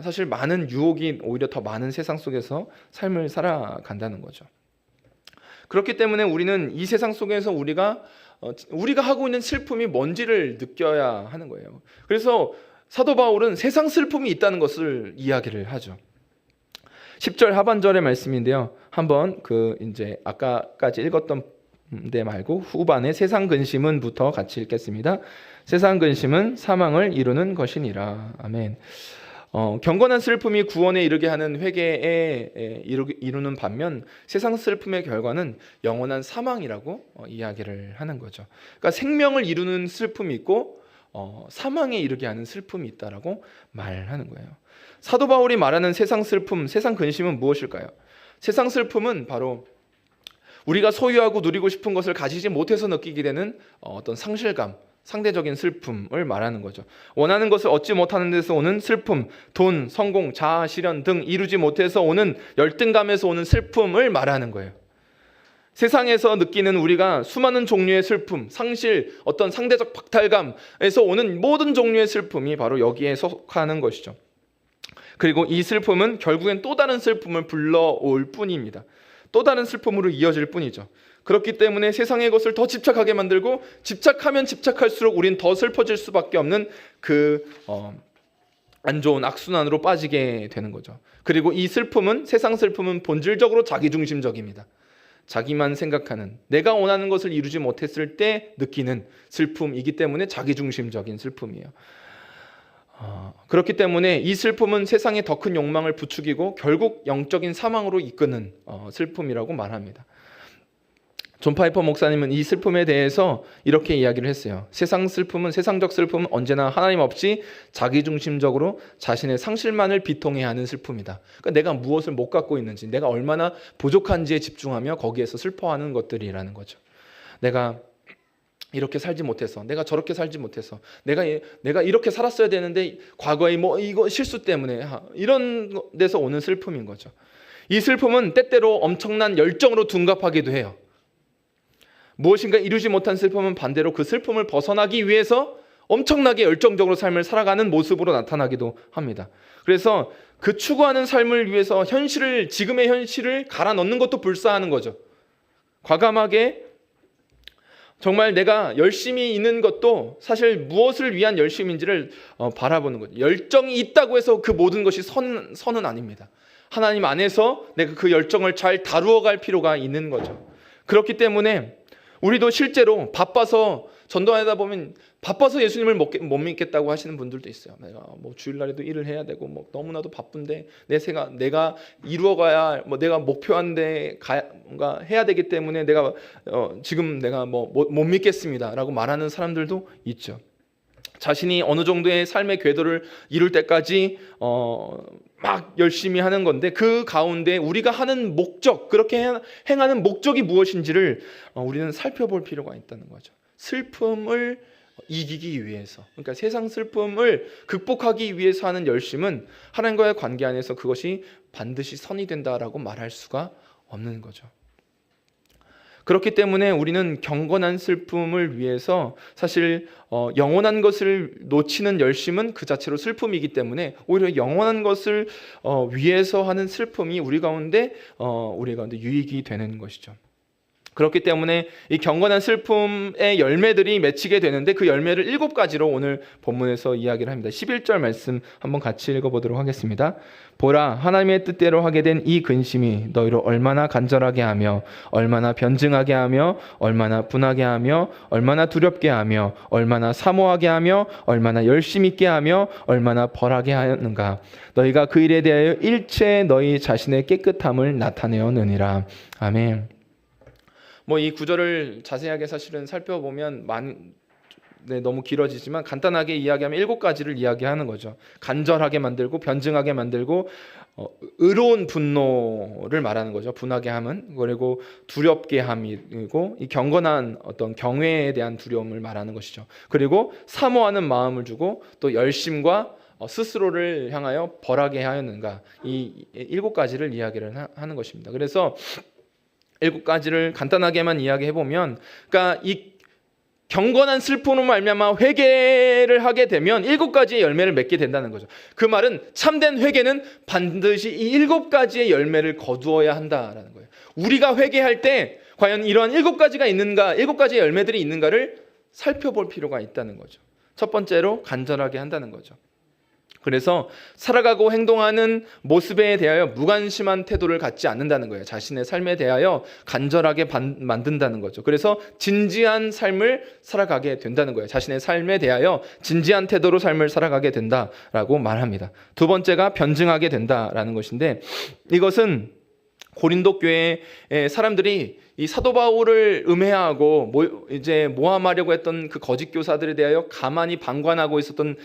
사실 많은 유혹이 오히려 더 많은 세상 속에서 삶을 살아간다는 거죠. 그렇기 때문에 우리는 이 세상 속에서 우리가 하고 있는 슬픔이 뭔지를 느껴야 하는 거예요. 그래서 사도 바울은 세상 슬픔이 있다는 것을 이야기를 하죠. 10절 하반절의 말씀인데요. 한번 이제 아까까지 읽었던 데 말고 후반에 세상 근심은부터 같이 읽겠습니다. 세상 근심은 사망을 이루는 것이니라. 아멘. 경건한 슬픔이 구원에 이르게 하는 회개에 이루는 반면 세상 슬픔의 결과는 영원한 사망이라고 이야기를 하는 거죠. 그러니까 생명을 이루는 슬픔이 있고 사망에 이르게 하는 슬픔이 있다라고 말하는 거예요. 사도 바울이 말하는 세상 슬픔, 세상 근심은 무엇일까요? 세상 슬픔은 바로 우리가 소유하고 누리고 싶은 것을 가지지 못해서 느끼게 되는 어떤 상실감, 상대적인 슬픔을 말하는 거죠. 원하는 것을 얻지 못하는 데서 오는 슬픔, 돈, 성공, 자아, 실현 등 이루지 못해서 오는 열등감에서 오는 슬픔을 말하는 거예요. 세상에서 느끼는 우리가 수많은 종류의 슬픔, 상실, 어떤 상대적 박탈감에서 오는 모든 종류의 슬픔이 바로 여기에 속하는 것이죠. 그리고 이 슬픔은 결국엔 또 다른 슬픔을 불러올 뿐입니다. 또 다른 슬픔으로 이어질 뿐이죠. 그렇기 때문에 세상의 것을 더 집착하게 만들고 집착하면 집착할수록 우린 더 슬퍼질 수밖에 없는 안 좋은 악순환으로 빠지게 되는 거죠. 그리고 이 슬픔은 세상 슬픔은 본질적으로 자기중심적입니다. 자기만 생각하는 내가 원하는 것을 이루지 못했을 때 느끼는 슬픔이기 때문에 자기중심적인 슬픔이에요. 그렇기 때문에 이 슬픔은 세상의 더 큰 욕망을 부추기고 결국 영적인 사망으로 이끄는 슬픔이라고 말합니다. 존 파이퍼 목사님은 이 슬픔에 대해서 이렇게 이야기를 했어요. 세상적 슬픔은 언제나 하나님 없이 자기중심적으로 자신의 상실만을 비통해야 하는 슬픔이다. 그러니까 내가 무엇을 못 갖고 있는지, 내가 얼마나 부족한지에 집중하며 거기에서 슬퍼하는 것들이라는 거죠. 내가 이렇게 살지 못해서, 내가 저렇게 살지 못해서, 내가 이렇게 살았어야 되는데 과거에 이거 실수 때문에 이런 데서 오는 슬픔인 거죠. 이 슬픔은 때때로 엄청난 열정으로 둔갑하기도 해요. 무엇인가 이루지 못한 슬픔은 반대로 그 슬픔을 벗어나기 위해서 엄청나게 열정적으로 삶을 살아가는 모습으로 나타나기도 합니다. 그래서 그 추구하는 삶을 위해서 지금의 현실을 갈아 넣는 것도 불사하는 거죠. 과감하게 정말 내가 열심히 있는 것도 사실 무엇을 위한 열심인지를 바라보는 거죠. 열정이 있다고 해서 그 모든 것이 선은 아닙니다. 하나님 안에서 내가 그 열정을 잘 다루어갈 필요가 있는 거죠. 그렇기 때문에 우리도 실제로 바빠서 전도하다 보면 바빠서 예수님을 못 믿겠다고 하시는 분들도 있어요. 내가 주일날에도 일을 해야 되고 너무나도 바쁜데 내가 이루어가야 내가 목표한데 뭔가 해야 되기 때문에 내가 지금 내가 못 믿겠습니다라고 말하는 사람들도 있죠. 자신이 어느 정도의 삶의 궤도를 이룰 때까지 막 열심히 하는 건데 그 가운데 우리가 하는 목적, 그렇게 행하는 목적이 무엇인지를 우리는 살펴볼 필요가 있다는 거죠. 슬픔을 이기기 위해서, 그러니까 세상 슬픔을 극복하기 위해서 하는 열심은 하나님과의 관계 안에서 그것이 반드시 선이 된다라고 말할 수가 없는 거죠. 그렇기 때문에 우리는 경건한 슬픔을 위해서 사실 영원한 것을 놓치는 열심은 그 자체로 슬픔이기 때문에 오히려 영원한 것을 위해서 하는 슬픔이 우리 가운데 유익이 되는 것이죠. 그렇기 때문에 이 경건한 슬픔의 열매들이 맺히게 되는데 그 열매를 7가지로 오늘 본문에서 이야기를 합니다. 11절 말씀 한번 같이 읽어보도록 하겠습니다. 보라, 하나님의 뜻대로 하게 된 이 근심이 너희를 얼마나 간절하게 하며 얼마나 변증하게 하며 얼마나 분하게 하며 얼마나 두렵게 하며 얼마나 사모하게 하며 얼마나 열심 있게 하며 얼마나 벌하게 하였는가. 너희가 그 일에 대하여 일체 너희 자신의 깨끗함을 나타내었느니라. 아멘. 이 구절을 자세하게 사실은 살펴보면 너무 길어지지만 간단하게 이야기하면 7가지를 이야기하는 거죠. 간절하게 만들고 변증하게 만들고 의로운 분노를 말하는 거죠. 분하게 함은. 그리고 두렵게 함이고 이 경건한 어떤 경외에 대한 두려움을 말하는 것이죠. 그리고 사모하는 마음을 주고 또 열심과 스스로를 향하여 벌하게 하였는가. 이 7가지를 이야기를 하는 것입니다. 그래서 7가지를 간단하게만 이야기해보면, 그러니까 이 경건한 슬픔으로 말미암아 회개를 하게 되면 7가지의 열매를 맺게 된다는 거죠. 그 말은 참된 회개는 반드시 이 7가지의 열매를 거두어야 한다라는 거예요. 우리가 회개할 때 과연 이러한 7가지가 있는가, 7가지의 열매들이 있는가를 살펴볼 필요가 있다는 거죠. 첫 번째로 간절하게 한다는 거죠. 그래서 살아가고 행동하는 모습에 대하여 무관심한 태도를 갖지 않는다는 거예요. 자신의 삶에 대하여 간절하게 만든다는 거죠. 그래서 진지한 삶을 살아가게 된다는 거예요. 자신의 삶에 대하여 진지한 태도로 삶을 살아가게 된다라고 말합니다. 두 번째가 변증하게 된다라는 것인데, 이것은 고린도 교회의 사람들이 이 사도 바울을 음해하고 이제 모함하려고 했던 그 거짓 교사들에 대하여 가만히 방관하고 있었던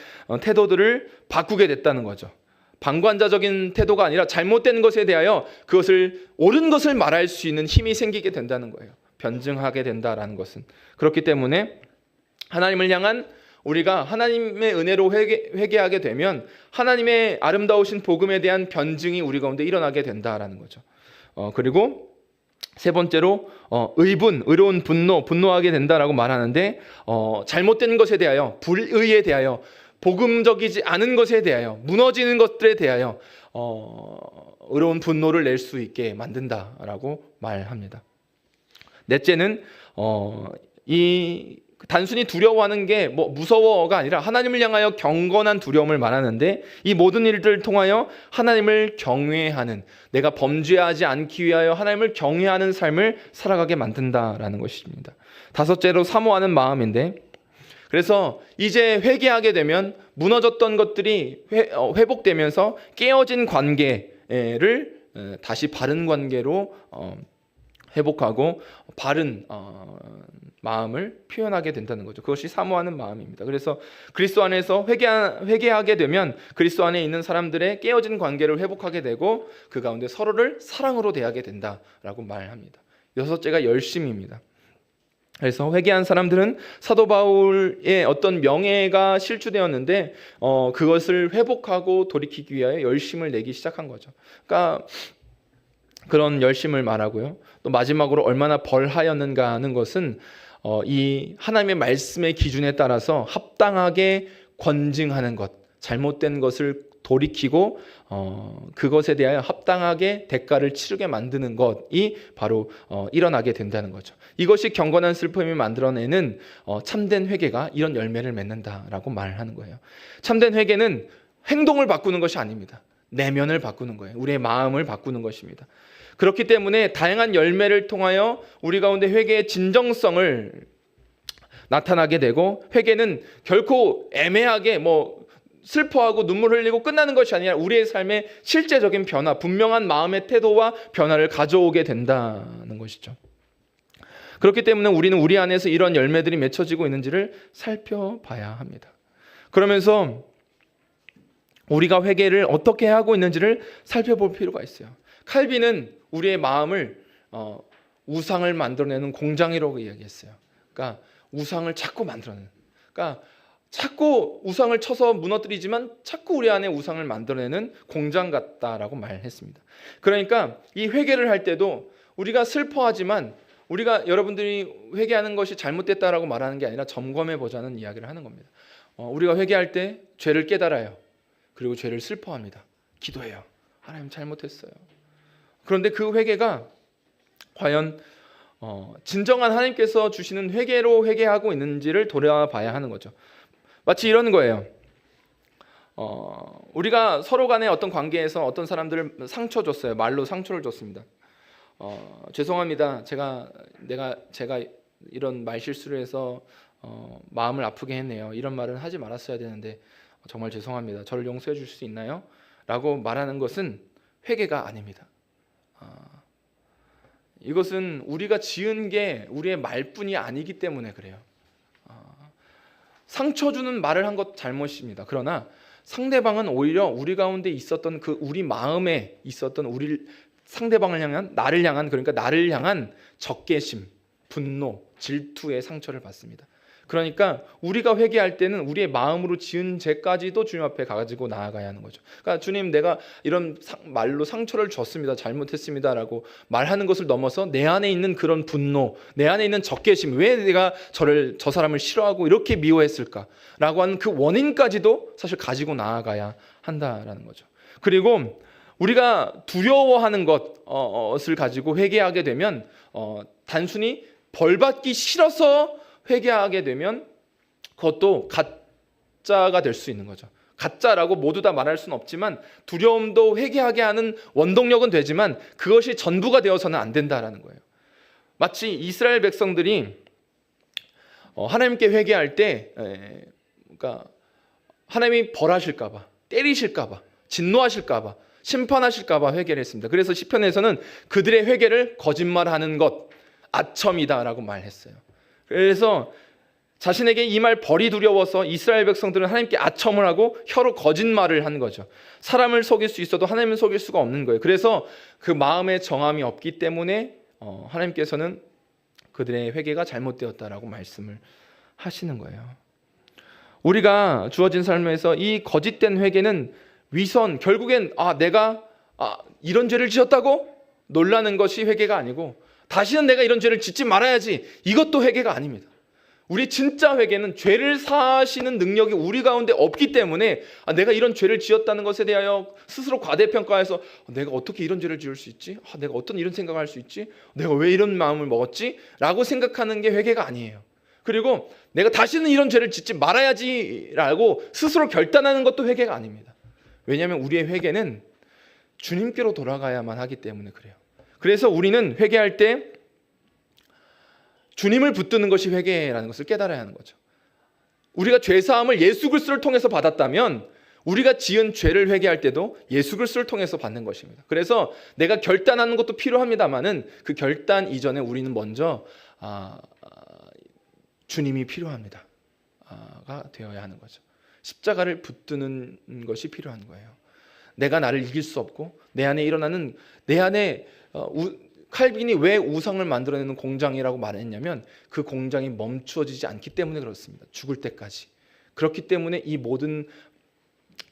태도들을 바꾸게 됐다는 거죠. 방관자적인 태도가 아니라 잘못된 것에 대하여 그것을 옳은 것을 말할 수 있는 힘이 생기게 된다는 거예요. 변증하게 된다라는 것은. 그렇기 때문에 하나님을 향한 우리가 하나님의 은혜로 회개하게 되면 하나님의 아름다우신 복음에 대한 변증이 우리 가운데 일어나게 된다라는 거죠. 그리고 세 번째로 의로운 분노하게 된다라고 말하는데, 잘못된 것에 대하여, 불의에 대하여, 복음적이지 않은 것에 대하여, 무너지는 것들에 대하여 의로운 분노를 낼 수 있게 만든다라고 말합니다. 넷째는 이 단순히 두려워하는 게 무서워가 아니라 하나님을 향하여 경건한 두려움을 말하는데, 이 모든 일들을 통하여 하나님을 경외하는, 내가 범죄하지 않기 위하여 하나님을 경외하는 삶을 살아가게 만든다라는 것입니다. 다섯째로 사모하는 마음인데, 그래서 이제 회개하게 되면 무너졌던 것들이 회복되면서 깨어진 관계를 다시 바른 관계로 회복하고 바른 마음을 표현하게 된다는 거죠. 그것이 사모하는 마음입니다. 그래서 그리스도 안에서 회개하게 되면 그리스도 안에 있는 사람들의 깨어진 관계를 회복하게 되고 그 가운데 서로를 사랑으로 대하게 된다라고 말합니다. 여섯째가 열심입니다. 그래서 회개한 사람들은 사도 바울의 어떤 명예가 실추되었는데 그것을 회복하고 돌이키기 위하여 열심을 내기 시작한 거죠. 그러니까 그런 열심을 말하고요. 또 마지막으로 얼마나 벌하였는가 하는 것은 이 하나님의 말씀의 기준에 따라서 합당하게 권징하는 것, 잘못된 것을 돌이키고 그것에 대하여 합당하게 대가를 치르게 만드는 것이 바로 일어나게 된다는 거죠. 이것이 경건한 슬픔이 만들어내는 참된 회개가 이런 열매를 맺는다라고 말하는 거예요. 참된 회개는 행동을 바꾸는 것이 아닙니다. 내면을 바꾸는 거예요. 우리의 마음을 바꾸는 것입니다. 그렇기 때문에 다양한 열매를 통하여 우리 가운데 회개의 진정성을 나타나게 되고, 회개는 결코 애매하게 슬퍼하고 눈물 흘리고 끝나는 것이 아니라 우리의 삶에 실제적인 변화, 분명한 마음의 태도와 변화를 가져오게 된다는 것이죠. 그렇기 때문에 우리는 우리 안에서 이런 열매들이 맺혀지고 있는지를 살펴봐야 합니다. 그러면서 우리가 회개를 어떻게 하고 있는지를 살펴볼 필요가 있어요. 칼빈은 우리의 마음을 우상을 만들어내는 공장이라고 이야기했어요. 그러니까 우상을 자꾸 만들어내는, 그러니까 자꾸 우상을 쳐서 무너뜨리지만 자꾸 우리 안에 우상을 만들어내는 공장 같다라고 말했습니다. 그러니까 이 회개를 할 때도 우리가 슬퍼하지만 우리가 여러분들이 회개하는 것이 잘못됐다라고 말하는 게 아니라 점검해 보자는 이야기를 하는 겁니다. 우리가 회개할 때 죄를 깨달아요. 그리고 죄를 슬퍼합니다. 기도해요. 하나님 잘못했어요. 그런데 그 회개가 과연 진정한 하나님께서 주시는 회개로 회개하고 있는지를 돌아봐야 하는 거죠. 마치 이런 거예요. 우리가 서로 간에 어떤 관계에서 어떤 사람들을 상처 줬어요. 말로 상처를 줬습니다. 죄송합니다. 제가 이런 말 실수를 해서 마음을 아프게 했네요. 이런 말은 하지 말았어야 되는데 정말 죄송합니다. 저를 용서해 줄 수 있나요? 라고 말하는 것은 회개가 아닙니다. 이것은 우리가 지은 게 우리의 말뿐이 아니기 때문에 그래요. 상처 주는 말을 한 것 잘못입니다. 그러나 상대방은 오히려 우리 가운데 있었던 그 우리 마음에 있었던 우리 상대방을 향한 나를 향한 적개심, 분노, 질투의 상처를 받습니다. 그러니까 우리가 회개할 때는 우리의 마음으로 지은 죄까지도 주님 앞에 가지고 나아가야 하는 거죠. 그러니까 주님, 내가 이런 말로 상처를 줬습니다. 잘못했습니다라고 말하는 것을 넘어서 내 안에 있는 그런 분노, 내 안에 있는 적개심, 왜 내가 저 사람을 싫어하고 이렇게 미워했을까라고 하는 그 원인까지도 사실 가지고 나아가야 한다라는 거죠. 그리고 우리가 두려워하는 것을 가지고 회개하게 되면 단순히 벌받기 싫어서 회개하게 되면 그것도 가짜가 될 수 있는 거죠. 가짜라고 모두 다 말할 수는 없지만 두려움도 회개하게 하는 원동력은 되지만 그것이 전부가 되어서는 안 된다라는 거예요. 마치 이스라엘 백성들이 하나님께 회개할 때 그러니까 하나님이 벌하실까 봐, 때리실까 봐, 진노하실까 봐, 심판하실까 봐 회개를 했습니다. 그래서 시편에서는 그들의 회개를 거짓말하는 것, 아첨이다라고 말했어요. 그래서 자신에게 임할 벌이 두려워서 이스라엘 백성들은 하나님께 아첨을 하고 혀로 거짓말을 한 거죠. 사람을 속일 수 있어도 하나님을 속일 수가 없는 거예요. 그래서 그 마음에 정함이 없기 때문에 하나님께서는 그들의 회개가 잘못되었다라고 말씀을 하시는 거예요. 우리가 주어진 삶에서 이 거짓된 회개는 위선, 결국엔 내가 이런 죄를 지었다고 놀라는 것이 회개가 아니고 다시는 내가 이런 죄를 짓지 말아야지, 이것도 회개가 아닙니다. 우리 진짜 회개는 죄를 사하시는 능력이 우리 가운데 없기 때문에 내가 이런 죄를 지었다는 것에 대하여 스스로 과대평가해서 내가 어떻게 이런 죄를 지을 수 있지? 내가 어떤 이런 생각을 할 수 있지? 내가 왜 이런 마음을 먹었지? 라고 생각하는 게 회개가 아니에요. 그리고 내가 다시는 이런 죄를 짓지 말아야지 라고 스스로 결단하는 것도 회개가 아닙니다. 왜냐하면 우리의 회개는 주님께로 돌아가야만 하기 때문에 그래요. 그래서 우리는 회개할 때 주님을 붙드는 것이 회개라는 것을 깨달아야 하는 거죠. 우리가 죄사함을 예수 그리스도를 통해서 받았다면 우리가 지은 죄를 회개할 때도 예수 그리스도를 통해서 받는 것입니다. 그래서 내가 결단하는 것도 필요합니다만은 그 결단 이전에 우리는 먼저 주님이 필요합니다. 가 되어야 하는 거죠. 십자가를 붙드는 것이 필요한 거예요. 내가 나를 이길 수 없고 내 안에 일어나는 내 안에 칼빈이 왜 우상을 만들어내는 공장이라고 말했냐면 그 공장이 멈추어지지 않기 때문에 그렇습니다. 죽을 때까지. 그렇기 때문에 이 모든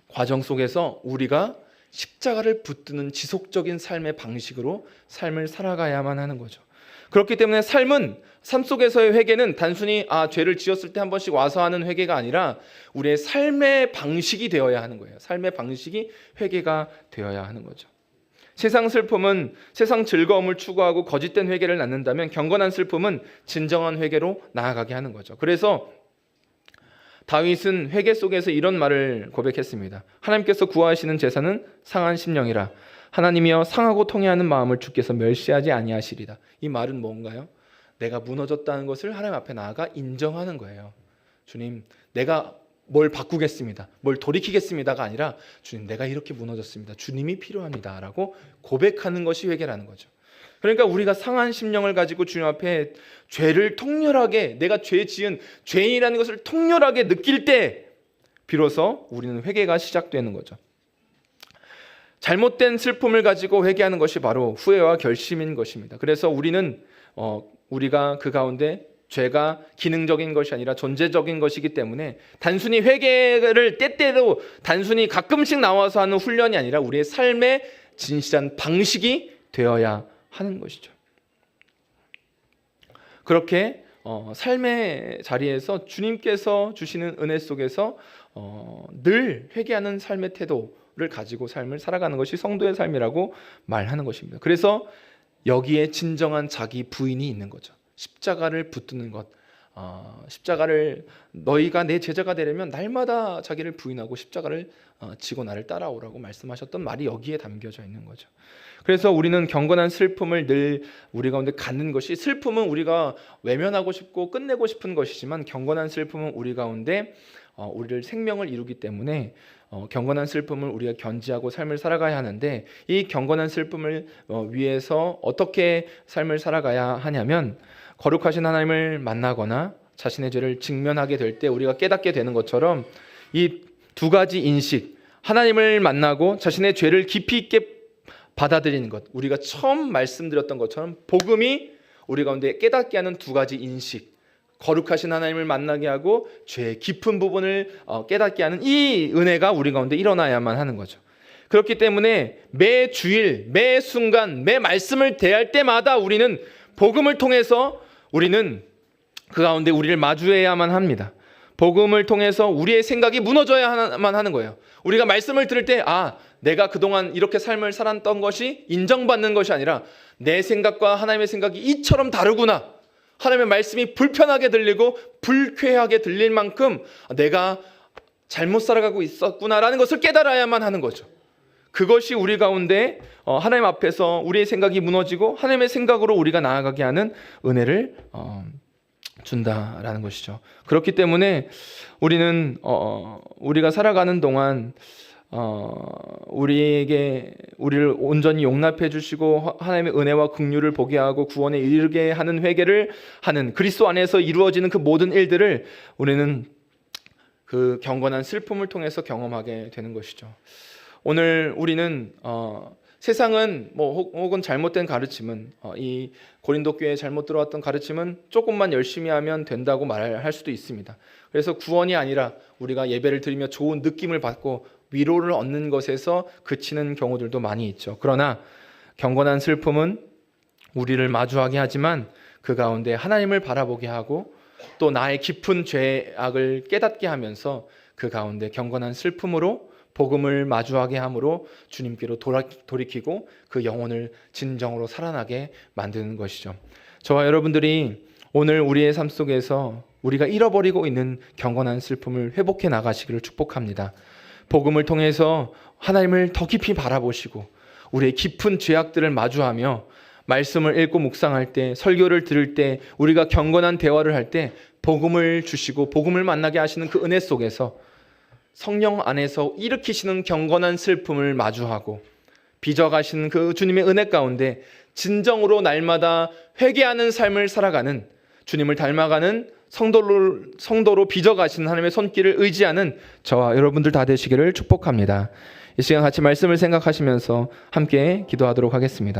과정 속에서 우리가 십자가를 붙드는 지속적인 삶의 방식으로 삶을 살아가야만 하는 거죠. 그렇기 때문에 삶 속에서의 회개는 단순히 죄를 지었을 때 한 번씩 와서 하는 회개가 아니라 우리의 삶의 방식이 되어야 하는 거예요. 삶의 방식이 회개가 되어야 하는 거죠. 세상 슬픔은 세상 즐거움을 추구하고 거짓된 회개를 낳는다면 경건한 슬픔은 진정한 회개로 나아가게 하는 거죠. 그래서 다윗은 회개 속에서 이런 말을 고백했습니다. 하나님께서 구하시는 제사는 상한 심령이라. 하나님이여 상하고 통회하는 마음을 주께서 멸시하지 아니하시리다. 이 말은 뭔가요? 내가 무너졌다는 것을 하나님 앞에 나아가 인정하는 거예요. 주님, 내가 뭘 바꾸겠습니다, 뭘 돌이키겠습니다가 아니라 주님, 내가 이렇게 무너졌습니다, 주님이 필요합니다 라고 고백하는 것이 회개라는 거죠. 그러니까 우리가 상한 심령을 가지고 주님 앞에 죄를 통렬하게, 내가 죄 지은 죄인이라는 것을 통렬하게 느낄 때 비로소 우리는 회개가 시작되는 거죠. 잘못된 슬픔을 가지고 회개하는 것이 바로 후회와 결심인 것입니다. 그래서 우리가 그 가운데 죄가 기능적인 것이 아니라 존재적인 것이기 때문에 단순히 회개를 때때로 단순히 가끔씩 나와서 하는 훈련이 아니라 우리의 삶의 진실한 방식이 되어야 하는 것이죠. 그렇게 삶의 자리에서 주님께서 주시는 은혜 속에서 늘 회개하는 삶의 태도를 가지고 삶을 살아가는 것이 성도의 삶이라고 말하는 것입니다. 그래서 여기에 진정한 자기 부인이 있는 거죠. 십자가를 붙드는 것. 십자가를 너희가 내 제자가 되려면 날마다 자기를 부인하고 십자가를 지고 나를 따라오라고 말씀하셨던 말이 여기에 담겨져 있는 거죠. 그래서 우리는 경건한 슬픔을 늘 우리 가운데 갖는 것이, 슬픔은 우리가 외면하고 싶고 끝내고 싶은 것이지만 경건한 슬픔은 우리 가운데 우리를 생명을 이루기 때문에 경건한 슬픔을 우리가 견지하고 삶을 살아가야 하는데, 이 경건한 슬픔을 위해서 어떻게 삶을 살아가야 하냐면, 거룩하신 하나님을 만나거나 자신의 죄를 직면하게 될 때 우리가 깨닫게 되는 것처럼 이 두 가지 인식, 하나님을 만나고 자신의 죄를 깊이 있게 받아들이는 것, 우리가 처음 말씀드렸던 것처럼 복음이 우리 가운데 깨닫게 하는 두 가지 인식, 거룩하신 하나님을 만나게 하고 죄의 깊은 부분을 깨닫게 하는 이 은혜가 우리 가운데 일어나야만 하는 거죠. 그렇기 때문에 매 주일, 매 순간, 매 말씀을 대할 때마다 우리는 복음을 통해서 우리는 그 가운데 우리를 마주해야만 합니다. 복음을 통해서 우리의 생각이 무너져야만 하는 거예요. 우리가 말씀을 들을 때 내가 그동안 이렇게 삶을 살았던 것이 인정받는 것이 아니라 내 생각과 하나님의 생각이 이처럼 다르구나, 하나님의 말씀이 불편하게 들리고 불쾌하게 들릴 만큼 내가 잘못 살아가고 있었구나라는 것을 깨달아야만 하는 거죠. 그것이 우리 가운데 하나님 앞에서 우리의 생각이 무너지고 하나님의 생각으로 우리가 나아가게 하는 은혜를 준다라는 것이죠. 그렇기 때문에 우리는 우리가 살아가는 동안 우리를 온전히 용납해 주시고 하나님의 은혜와 긍휼을 보게 하고 구원에 이르게 하는 회개를 하는 그리스도 안에서 이루어지는 그 모든 일들을 우리는 그 경건한 슬픔을 통해서 경험하게 되는 것이죠. 오늘 우리는 세상은 혹은 잘못된 가르침은, 이 고린도 교회에 잘못 들어왔던 가르침은 조금만 열심히 하면 된다고 말할 수도 있습니다. 그래서 구원이 아니라 우리가 예배를 드리며 좋은 느낌을 받고 위로를 얻는 것에서 그치는 경우들도 많이 있죠. 그러나 경건한 슬픔은 우리를 마주하게 하지만 그 가운데 하나님을 바라보게 하고 또 나의 깊은 죄악을 깨닫게 하면서 그 가운데 경건한 슬픔으로 복음을 마주하게 함으로 주님께로 돌이키고 그 영혼을 진정으로 살아나게 만드는 것이죠. 저와 여러분들이 오늘 우리의 삶 속에서 우리가 잃어버리고 있는 경건한 슬픔을 회복해 나가시기를 축복합니다. 복음을 통해서 하나님을 더 깊이 바라보시고 우리의 깊은 죄악들을 마주하며 말씀을 읽고 묵상할 때, 설교를 들을 때, 우리가 경건한 대화를 할 때 복음을 주시고 복음을 만나게 하시는 그 은혜 속에서 성령 안에서 일으키시는 경건한 슬픔을 마주하고 빚어가시는 그 주님의 은혜 가운데 진정으로 날마다 회개하는 삶을 살아가는, 주님을 닮아가는 성도로 빚어가시는 하나님의 손길을 의지하는 저와 여러분들 다 되시기를 축복합니다. 이 시간 같이 말씀을 생각하시면서 함께 기도하도록 하겠습니다.